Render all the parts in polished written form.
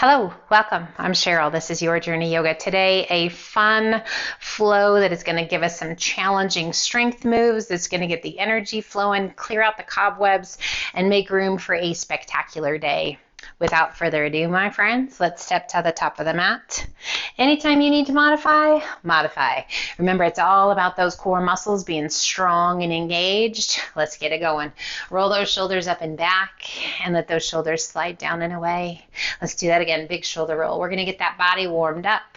Hello, welcome. I'm Cheryl. This is Your Journey Yoga. Today, a fun flow that is going to give us some challenging strength moves that's going to get the energy flowing, clear out the cobwebs, and make room for a spectacular day. Without further ado, my friends, let's step to the top of the mat. Anytime you need to modify, modify. Remember, it's all about those core muscles being strong and engaged. Let's get it going. Roll those shoulders up and back and let those shoulders slide down and away. Let's do that again. Big shoulder roll. We're going to get that body warmed up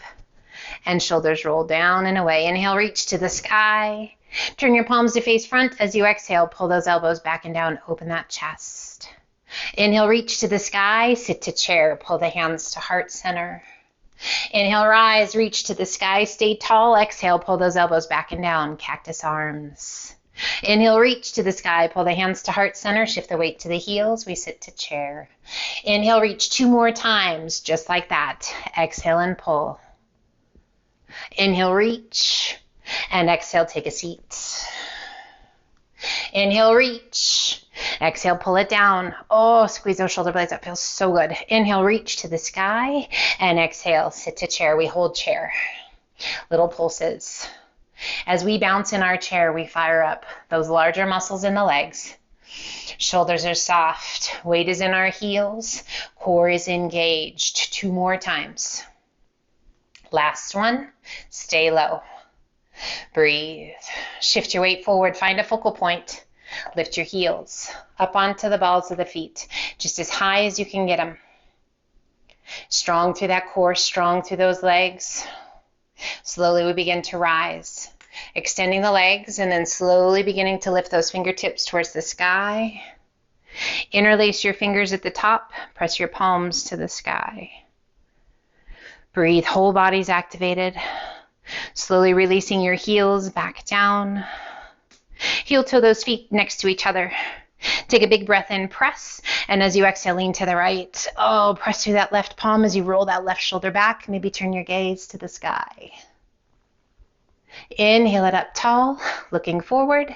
and shoulders roll down and away. Inhale, reach to the sky. Turn your palms to face front. As you exhale, pull those elbows back and down. Open that chest. Inhale, reach to the sky, sit to chair, pull the hands to heart center. Inhale, rise, reach to the sky, stay tall. Exhale, pull those elbows back and down, cactus arms. Inhale, reach to the sky, pull the hands to heart center, shift the weight to the heels, we sit to chair. Inhale, reach 2 more times, just like that. Exhale and pull. Inhale, reach, and exhale, take a seat. Inhale, reach. Exhale, pull it down. Oh, squeeze those shoulder blades. That feels so good. Inhale, reach to the sky. And exhale, sit to chair. We hold chair. Little pulses. As we bounce in our chair, we fire up those larger muscles in the legs. Shoulders are soft. Weight is in our heels. Core is engaged. 2 more times. Last one. Stay low. Breathe. Shift your weight forward. Find a focal point. Lift your heels up onto the balls of the feet, just as high as you can get them. Strong through that core, strong through those legs. Slowly we begin to rise, extending the legs and then slowly beginning to lift those fingertips towards the sky. Interlace your fingers at the top, press your palms to the sky. Breathe, whole body's activated. Slowly releasing your heels back down. Heel toe those feet next to each other. Take a big breath in, press, and as you exhale, lean to the right. Oh, press through that left palm as you roll that left shoulder back. Maybe turn your gaze to the sky. Inhale it up tall, looking forward.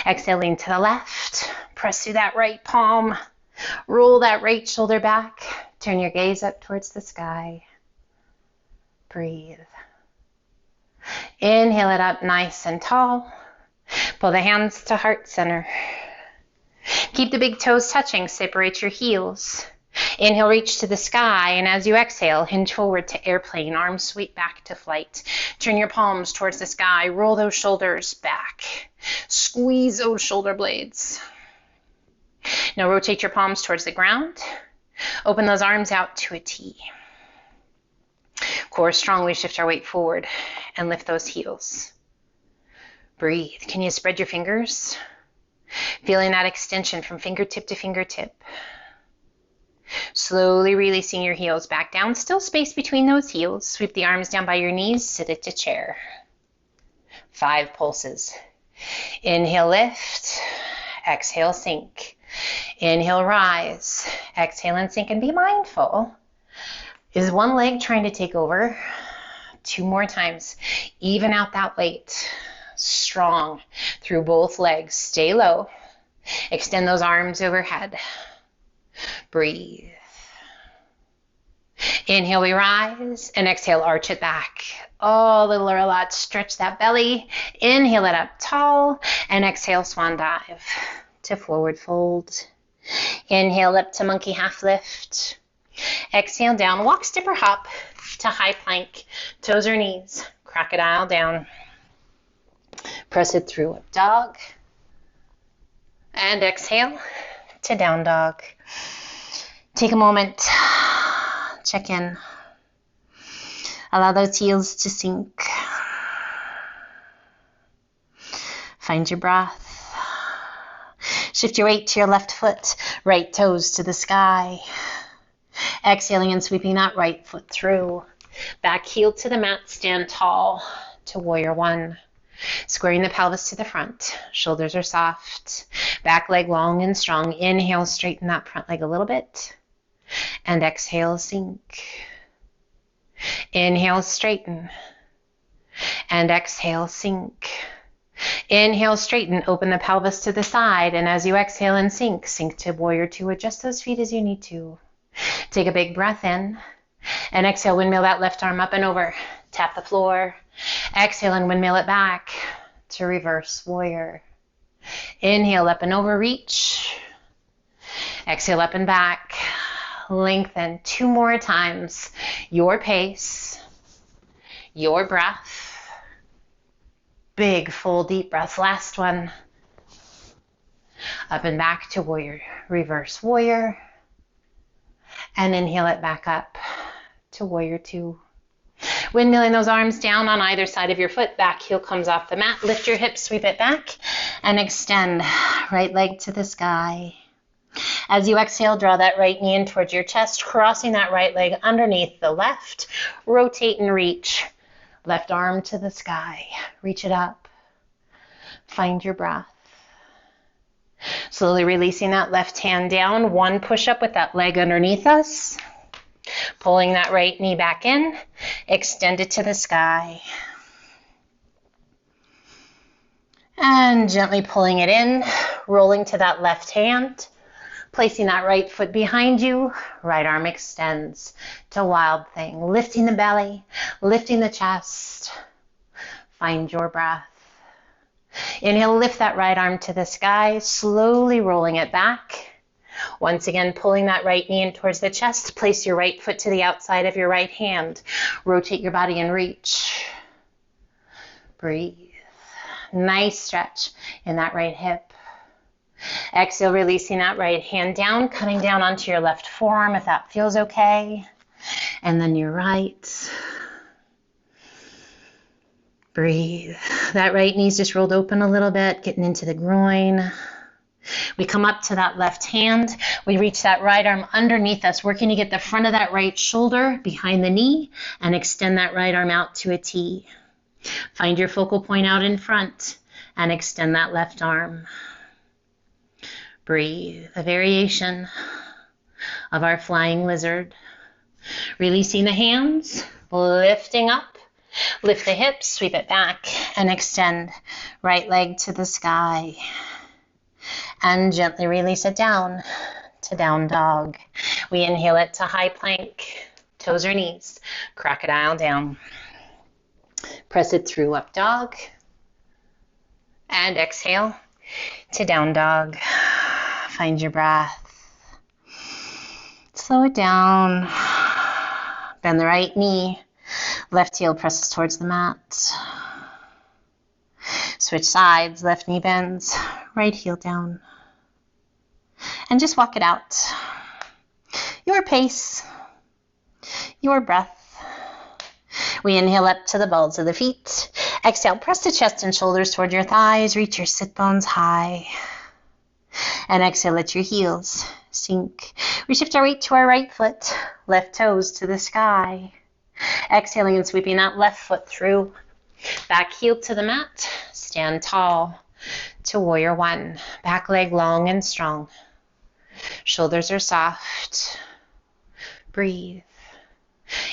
Exhale, lean to the left. Press through that right palm. Roll that right shoulder back. Turn your gaze up towards the sky. Breathe. Inhale it up nice and tall. Pull the hands to heart center. Keep the big toes touching. Separate your heels. Inhale, reach to the sky. And as you exhale, hinge forward to airplane. Arms sweep back to flight. Turn your palms towards the sky. Roll those shoulders back. Squeeze those shoulder blades. Now rotate your palms towards the ground. Open those arms out to a T. Core strong. We shift our weight forward and lift those heels. Breathe. Can you spread your fingers? Feeling that extension from fingertip to fingertip. Slowly releasing your heels back down. Still space between those heels. Sweep the arms down by your knees. Sit it to chair. 5 pulses. Inhale, lift. Exhale, sink. Inhale, rise. Exhale and sink. And be mindful. Is one leg trying to take over? 2 more times. Even out that weight. Strong through both legs. Stay low. Extend those arms overhead. Breathe. Inhale, we rise, and exhale, arch it back. Oh, little or a lot, stretch that belly. Inhale it up tall, and exhale, swan dive to forward fold. Inhale up to monkey half lift. Exhale down, walk, step, or hop to high plank. Toes or knees, crocodile down. Press it through up dog. And exhale to down dog. Take a moment. Check in. Allow those heels to sink. Find your breath. Shift your weight to your left foot. Right toes to the sky. Exhaling and sweeping that right foot through. Back heel to the mat. Stand tall to warrior 1. Squaring the pelvis to the front. Shoulders are soft. Back leg long and strong. Inhale, straighten that front leg a little bit. And exhale, sink. Inhale, straighten. And exhale, sink. Inhale, straighten. Open the pelvis to the side. And as you exhale and sink to warrior 2. Adjust those feet as you need to. Take a big breath in. And exhale, windmill that left arm up and over. Tap the floor. Exhale and windmill it back to reverse warrior. Inhale, up and over, reach. Exhale, up and back. Lengthen 2 more times. Your pace, your breath. Big, full, deep breath. Last one. Up and back to warrior. Reverse warrior. And inhale it back up to warrior 2. Windmilling those arms down on either side of your foot. Back heel comes off the mat. Lift your hips, sweep it back, and extend. Right leg to the sky. As you exhale, draw that right knee in towards your chest, crossing that right leg underneath the left. Rotate and reach. Left arm to the sky. Reach it up. Find your breath. Slowly releasing that left hand down. 1 push-up with that leg underneath us. Pulling that right knee back in. Extend it to the sky. And gently pulling it in. Rolling to that left hand. Placing that right foot behind you. Right arm extends to wild thing. Lifting the belly. Lifting the chest. Find your breath. Inhale, lift that right arm to the sky. Slowly rolling it back. Once again, pulling that right knee in towards the chest. Place your right foot to the outside of your right hand. Rotate your body and reach. Breathe. Nice stretch in that right hip. Exhale, releasing that right hand down, coming down onto your left forearm if that feels okay. And then your right. Breathe. That right knee's just rolled open a little bit, getting into the groin. We come up to that left hand. We reach that right arm underneath us, working to get the front of that right shoulder behind the knee and extend that right arm out to a T. Find your focal point out in front and extend that left arm. Breathe. A variation of our flying lizard. Releasing the hands, lifting up. Lift the hips, sweep it back, and extend right leg to the sky. And gently release it down to down dog. We inhale it to high plank, toes or knees, crocodile down. Press it through up dog. And exhale to down dog. Find your breath. Slow it down. Bend the right knee. Left heel presses towards the mat. Switch sides, left knee bends, right heel down. And just walk it out. Your pace, your breath. We inhale up to the balls of the feet. Exhale, press the chest and shoulders toward your thighs. Reach your sit bones high. And exhale, let your heels sink. We shift our weight to our right foot, left toes to the sky. Exhaling and sweeping that left foot through. Back heel to the mat. Stand tall to warrior 1. Back leg long and strong. Shoulders are soft. Breathe.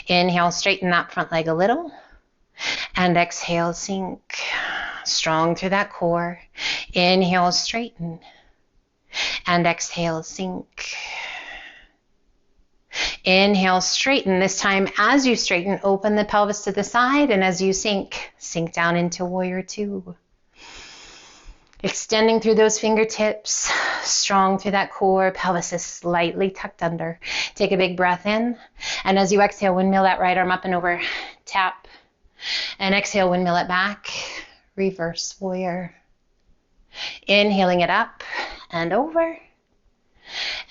Inhale, straighten that front leg a little. And exhale, sink. Strong through that core. Inhale, straighten. And exhale, sink. Inhale, straighten. This time, as you straighten, open the pelvis to the side, and as you sink, sink down into warrior 2. Extending through those fingertips, strong through that core, pelvis is slightly tucked under. Take a big breath in, and as you exhale, windmill that right arm up and over. Tap, and exhale, windmill it back. Reverse warrior. Inhaling it up and over.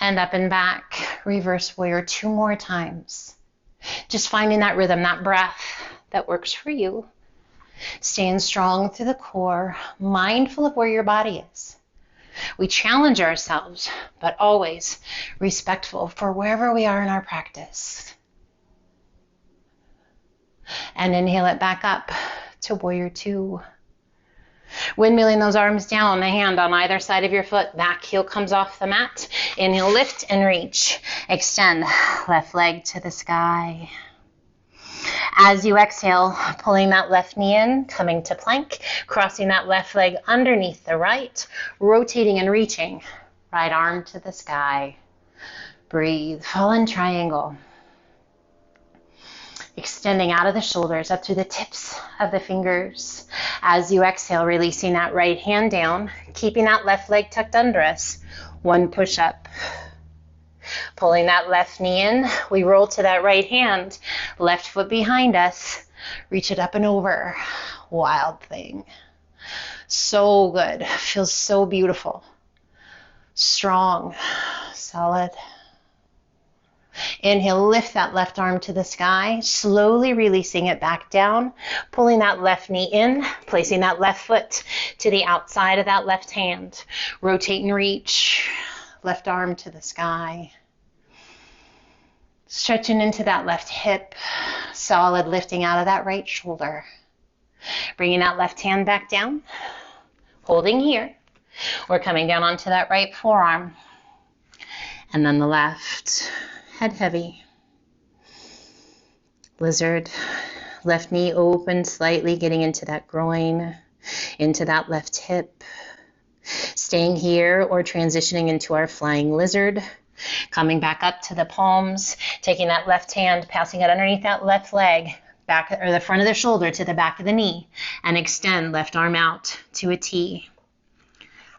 And up and back, reverse warrior 2 more times. Just finding that rhythm, that breath that works for you. Staying strong through the core, mindful of where your body is. We challenge ourselves, but always respectful for wherever we are in our practice. And inhale it back up to warrior 2. Windmilling those arms down, a hand on either side of your foot. Back heel comes off the mat. Inhale, lift and reach. Extend, left leg to the sky. As you exhale, pulling that left knee in, coming to plank, crossing that left leg underneath the right, rotating and reaching. Right arm to the sky. Breathe, fallen triangle. Extending out of the shoulders, up through the tips of the fingers. As you exhale, releasing that right hand down, keeping that left leg tucked under us. One push up. Pulling that left knee in, we roll to that right hand, left foot behind us, reach it up and over. Wild thing. So good. Feels so beautiful. Strong. Solid. Inhale, lift that left arm to the sky, slowly releasing it back down, pulling that left knee in, placing that left foot to the outside of that left hand. Rotate and reach, left arm to the sky. Stretching into that left hip, solid, lifting out of that right shoulder. Bringing that left hand back down, holding here. We're coming down onto that right forearm. And then the left. Head heavy. Lizard. Left knee open slightly, getting into that groin, into that left hip. Staying here or transitioning into our flying lizard. Coming back up to the palms, taking that left hand, passing it underneath that left leg, back or the front of the shoulder to the back of the knee, and extend left arm out to a T.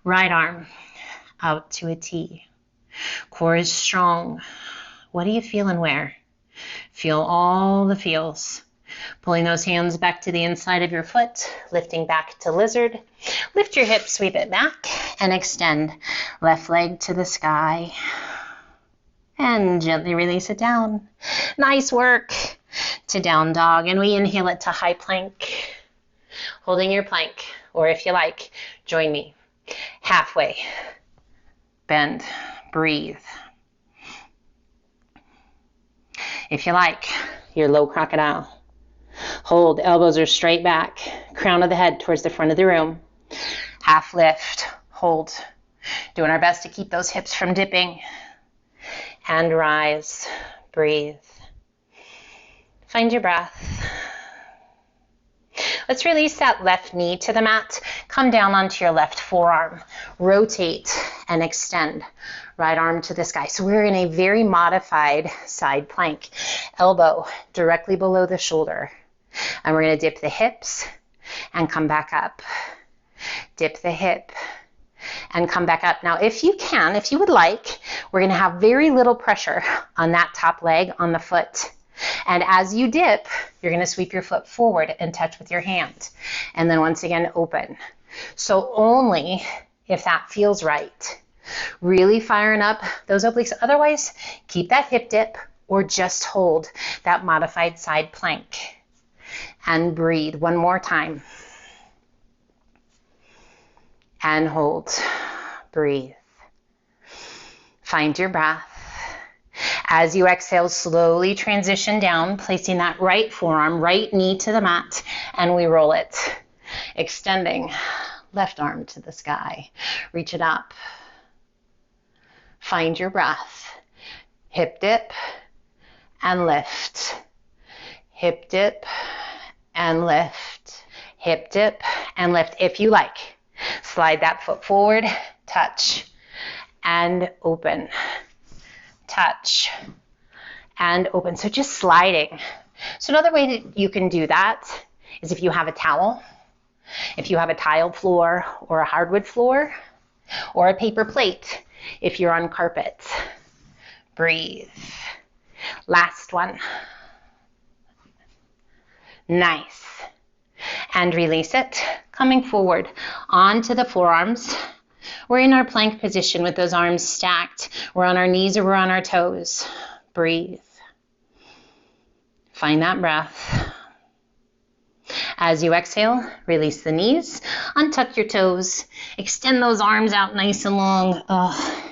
Right arm out to a T. Core is strong. What do you feel and where? Feel all the feels. Pulling those hands back to the inside of your foot, lifting back to lizard. Lift your hips, sweep it back, and extend. Left leg to the sky. And gently release it down. Nice work. To down dog. And we inhale it to high plank. Holding your plank. Or if you like, join me. Halfway. Bend. Breathe. If you like, your low crocodile. Hold, elbows are straight back, crown of the head towards the front of the room. Half lift, hold. Doing our best to keep those hips from dipping. And rise, breathe. Find your breath. Let's release that left knee to the mat. Come down onto your left forearm. Rotate and extend. Right arm to the sky. So we're in a very modified side plank. Elbow directly below the shoulder. And we're going to dip the hips and come back up. Dip the hip and come back up. Now, if you can, if you would like, we're going to have very little pressure on that top leg on the foot. And as you dip, you're going to sweep your foot forward and touch with your hand. And then once again, open. So only if that feels right. Really firing up those obliques. Otherwise, keep that hip dip or just hold that modified side plank. And breathe one more time. And hold. Breathe. Find your breath. As you exhale, slowly transition down, placing that right forearm, right knee to the mat, and we roll it. Extending left arm to the sky. Reach it up. Find your breath. Hip dip and lift. Hip dip and lift. Hip dip and lift. If you like, slide that foot forward, touch, and open. Touch and open. So just sliding. So another way that you can do that is if you have a towel, if you have a tile floor or a hardwood floor, or a paper plate if you're on carpet. Breathe. Last one. Nice. And release it. Coming forward onto the forearms. We're in our plank position with those arms stacked. We're on our knees or we're on our toes. Breathe. Find that breath. As you exhale, release the knees, untuck your toes, extend those arms out nice and long,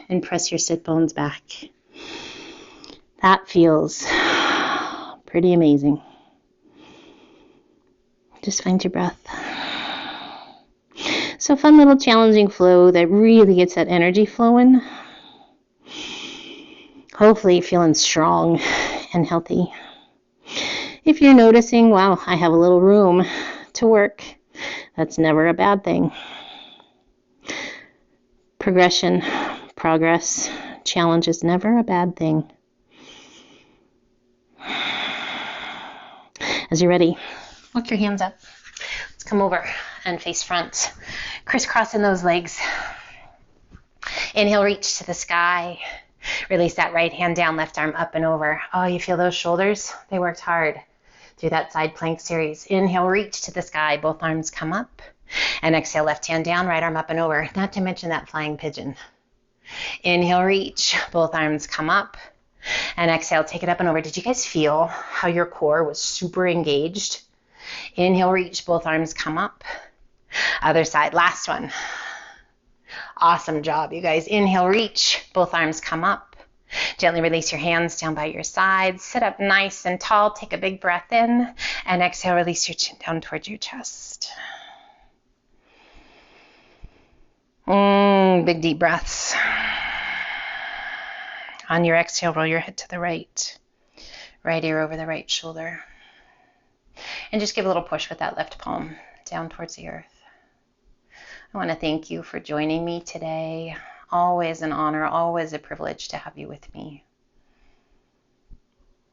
and press your sit bones back. That feels pretty amazing. Just find your breath. So fun little challenging flow that really gets that energy flowing. Hopefully feeling strong and healthy. If you're noticing, wow, I have a little room to work, that's never a bad thing. Progression, progress, challenge is never a bad thing. As you're ready, lift your hands up. Let's come over and face front, crisscrossing those legs. Inhale, reach to the sky. Release that right hand down, left arm up and over. Oh, you feel those shoulders? They worked hard through that side plank series. Inhale, reach to the sky. Both arms come up. And exhale, left hand down, right arm up and over. Not to mention that flying pigeon. Inhale, reach. Both arms come up. And exhale, take it up and over. Did you guys feel how your core was super engaged? Inhale, reach. Both arms come up. Other side. Last one. Awesome job, you guys. Inhale, reach. Both arms come up. Gently release your hands down by your sides. Sit up nice and tall. Take a big breath in. And exhale, release your chin down towards your chest. Big deep breaths. On your exhale, roll your head to the right. Right ear over the right shoulder. And just give a little push with that left palm down towards the earth. I want to thank you for joining me today. Always an honor, always a privilege to have you with me.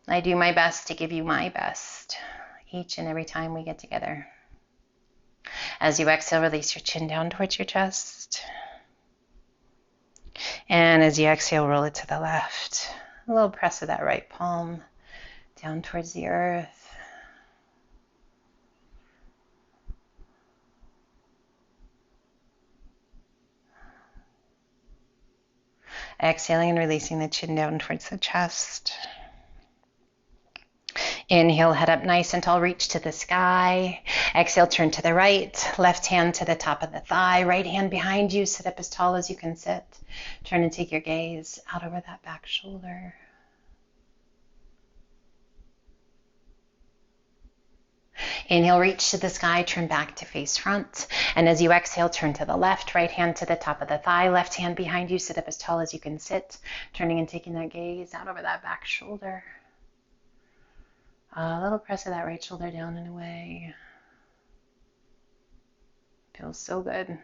I do my best to give you my best each and every time we get together. As you exhale, release your chin down towards your chest. And as you exhale, roll it to the left. A little press of that right palm down towards the earth. Exhaling and releasing the chin down towards the chest. Inhale, head up nice and tall, reach to the sky. Exhale, turn to the right. Left hand to the top of the thigh. Right hand behind you. Sit up as tall as you can sit. Turn and take your gaze out over that back shoulder. Inhale, reach to the sky, turn back to face front. And as you exhale, turn to the left, right hand to the top of the thigh, left hand behind you, sit up as tall as you can sit, turning and taking that gaze out over that back shoulder. A little press of that right shoulder down and away. Feels so good.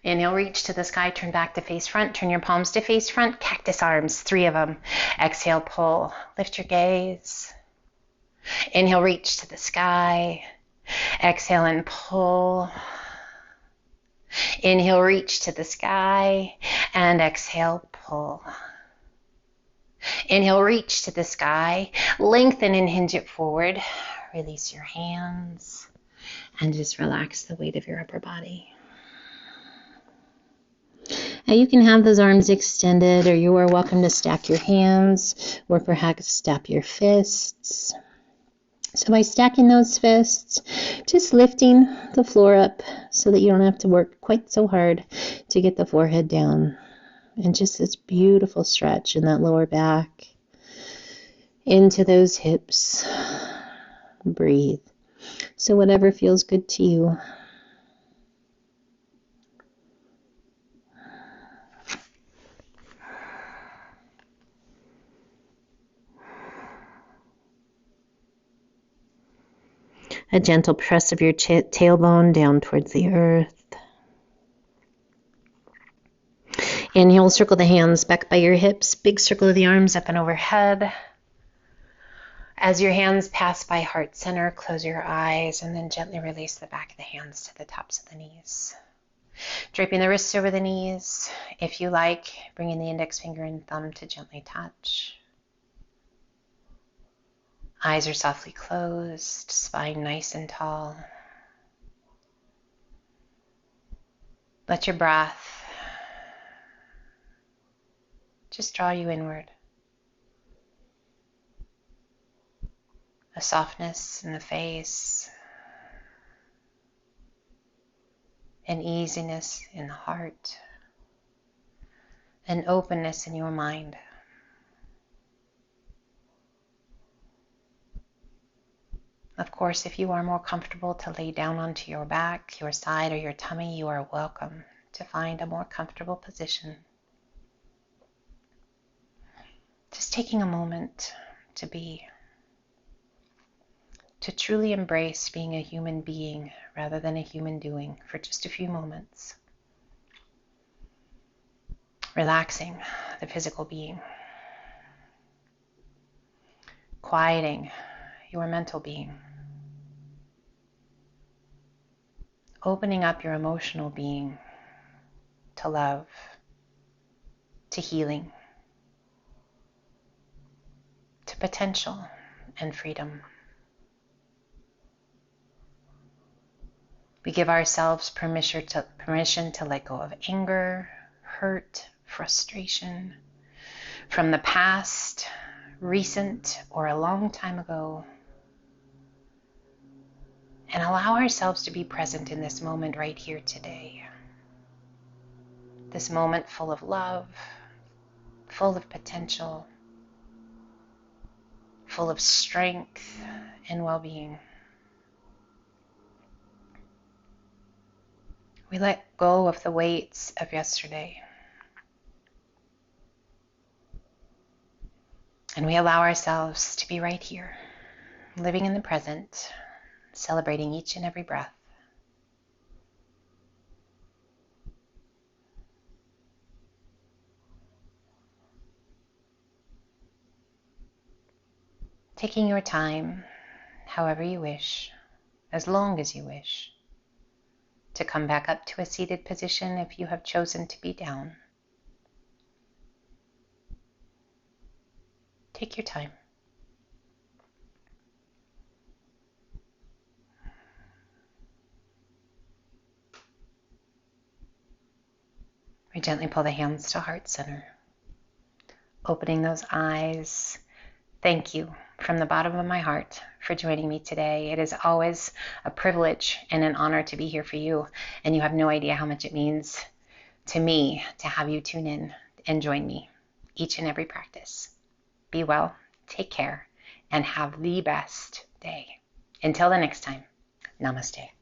Inhale, reach to the sky, turn back to face front, turn your palms to face front, cactus arms, 3 of them. Exhale, pull, lift your gaze. Inhale, reach to the sky. Exhale and pull. Inhale, reach to the sky. And exhale, pull. Inhale, reach to the sky. Lengthen and hinge it forward. Release your hands. And just relax the weight of your upper body. Now you can have those arms extended, or you are welcome to stack your hands, or perhaps stack your fists. So by stacking those fists, just lifting the floor up so that you don't have to work quite so hard to get the forehead down. And just this beautiful stretch in that lower back, into those hips. Breathe. So whatever feels good to you. A gentle press of your tailbone down towards the earth. Inhale, circle the hands back by your hips. Big circle of the arms up and overhead. As your hands pass by heart center, close your eyes and then gently release the back of the hands to the tops of the knees. Draping the wrists over the knees. If you like, bringing the index finger and thumb to gently touch. Eyes are softly closed, spine nice and tall. Let your breath just draw you inward. A softness in the face, an easiness in the heart, an openness in your mind. Of course, if you are more comfortable to lay down onto your back, your side, or your tummy, you are welcome to find a more comfortable position. Just taking a moment to be, to truly embrace being a human being rather than a human doing for just a few moments. Relaxing the physical being. quieting your mental being, opening up your emotional being to love, to healing, to potential and freedom. We give ourselves permission to let go of anger, hurt, frustration from the past, recent, or a long time ago, and allow ourselves to be present in this moment right here today. This moment full of love, full of potential, full of strength and well-being. We let go of the weights of yesterday. And we allow ourselves to be right here, living in the present, celebrating each and every breath. Taking your time, however you wish, as long as you wish, to come back up to a seated position if you have chosen to be down. Take your time. We gently pull the hands to heart center, opening those eyes. Thank you from the bottom of my heart for joining me today. It is always a privilege and an honor to be here for you, and you have no idea how much it means to me to have you tune in and join me each and every practice. Be well, take care, and have the best day. Until the next time, namaste.